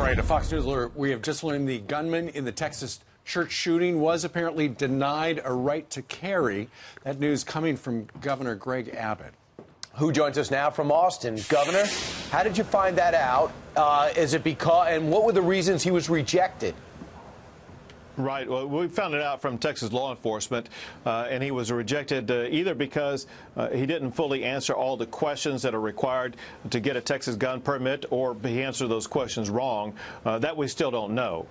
right, a Fox News alert. We have just learned the gunman in the Texas church shooting was apparently denied a right to carry. That news coming from Governor Greg Abbott. Who joins us now from Austin. Governor, how did you find that out? Is it because, and what were the reasons he was rejected? Right. Well, we found it out from Texas law enforcement, and he was rejected either because he didn't fully answer all the questions that are required to get a Texas gun permit, or he answered those questions wrong. That we still don't know.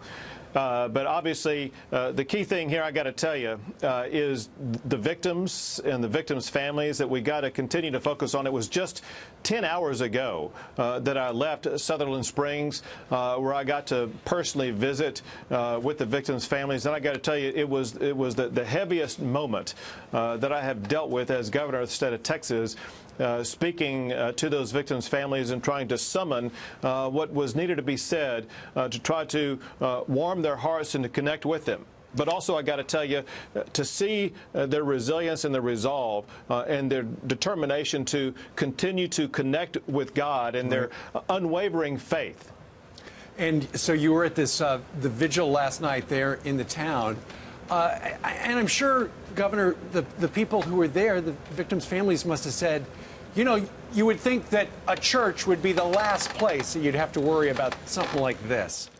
But obviously, the key thing here, I got to tell you, is the victims and the victims' families that we got to continue to focus on. It was just 10 hours ago that I left Sutherland Springs, where I got to personally visit with the victims' families. And I got to tell you, it was the heaviest moment that I have dealt with as governor of the state of Texas. Speaking to those victims' families and trying to summon what was needed to be said to try to warm their hearts and to connect with them. But also, I got to tell you, to see their resilience and their resolve and their determination to continue to connect with God and their unwavering faith. And so you were at this the vigil last night there in the town. And I'm sure, Governor, the people who were there, the victims' families must have said, you know, you would think that a church would be the last place that you'd have to worry about something like this.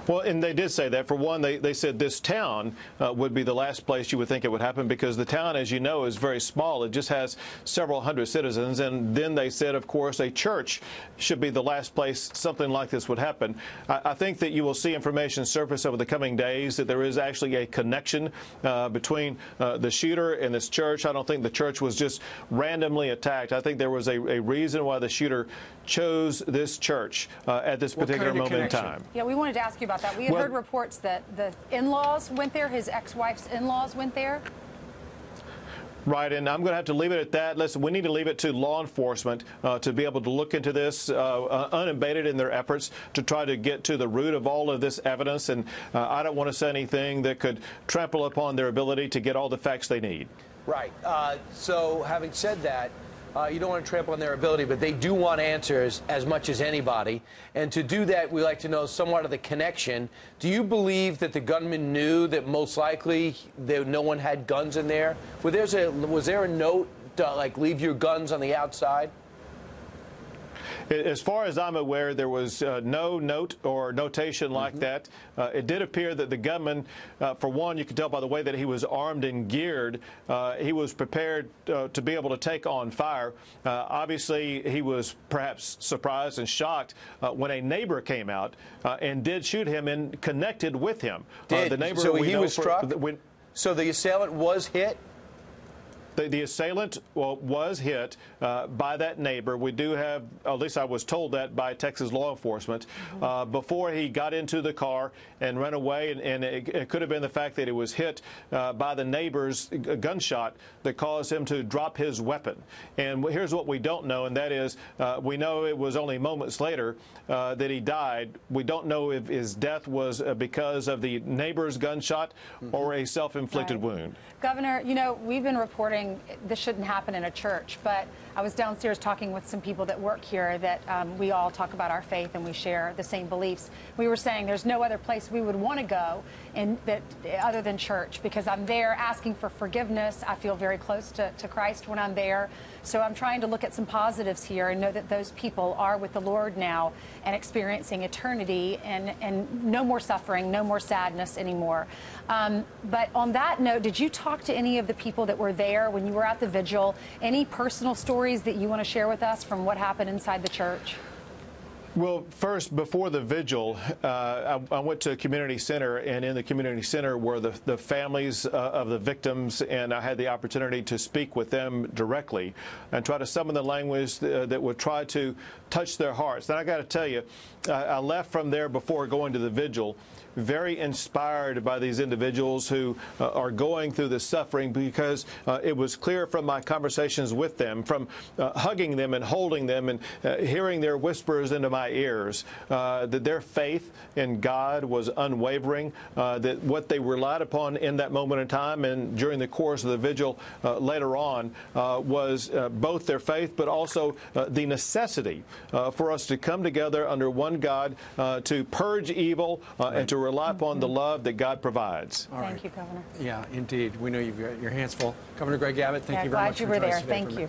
Well, and they did say that. For one, they said this town would be the last place you would think it would happen, because the town, as you know, is very small. It just has several hundred citizens. And then they said, of course, a church should be the last place something like this would happen. I think that you will see information surface over the coming days that there is actually a connection between the shooter and this church. I don't think the church was just randomly attacked. I think there was a reason why the shooter chose this church at this particular moment in time. Yeah, we wanted to ask you about that. We had heard reports that the in-laws went there, his ex-wife's in-laws went there. Right, and I'm going to have to leave it at that. Listen, we need to leave it to law enforcement to be able to look into this unabated in their efforts to try to get to the root of all of this evidence. And I don't want to say anything that could trample upon their ability to get all the facts they need. Right. So having said that, you don't want to trample on their ability, but they do want answers as much as anybody. And to do that, we like to know somewhat of the connection. Do you believe that the gunman knew that most likely no one had guns in there? Was there a note to, like, leave your guns on the outside? As far as I'm aware, there was no note or notation like that. It did appear that the gunman, for one, you could tell by the way that he was armed and geared, he was prepared to be able to take on fire. Obviously, he was perhaps surprised and shocked when a neighbor came out and did shoot him and connected with him. The neighbor, so he was struck? So the assailant was hit? The assailant was hit by that neighbor. We do have, at least I was told that by Texas law enforcement, before he got into the car and ran away. And it could have been the fact that he was hit by the neighbor's gunshot that caused him to drop his weapon. And here's what we don't know, and that is we know it was only moments later that he died. We don't know if his death was because of the neighbor's gunshot or a self-inflicted wound. Governor, you know, we've been reporting this shouldn't happen in a church, but I was downstairs talking with some people that work here that we all talk about our faith and we share the same beliefs. We were saying there's no other place we would want to go other than church, because I'm there asking for forgiveness. I feel very close to Christ when I'm there. So I'm trying to look at some positives here and know that those people are with the Lord now and experiencing eternity and no more suffering, no more sadness anymore. But on that note, did you talk to any of the people that were there when you were at the vigil? Any personal stories that you want to share with us from what happened inside the church? Well, first, before the vigil, I went to a community center, and in the community center were the families of the victims, and I had the opportunity to speak with them directly and try to summon the language that would try to touch their hearts. And I got to tell you, I left from there before going to the vigil very inspired by these individuals who are going through this suffering, because it was clear from my conversations with them, from hugging them and holding them and hearing their whispers into my my ears, that their faith in God was unwavering, that what they relied upon in that moment in time and during the course of the vigil later on was both their faith but also the necessity for us to come together under one God to purge evil and to rely upon the love that God provides. Thank you, Governor. Yeah, indeed. We know you've got your hands full. Governor Greg Abbott, thank you very much glad you for were joining us there. today. Thank you.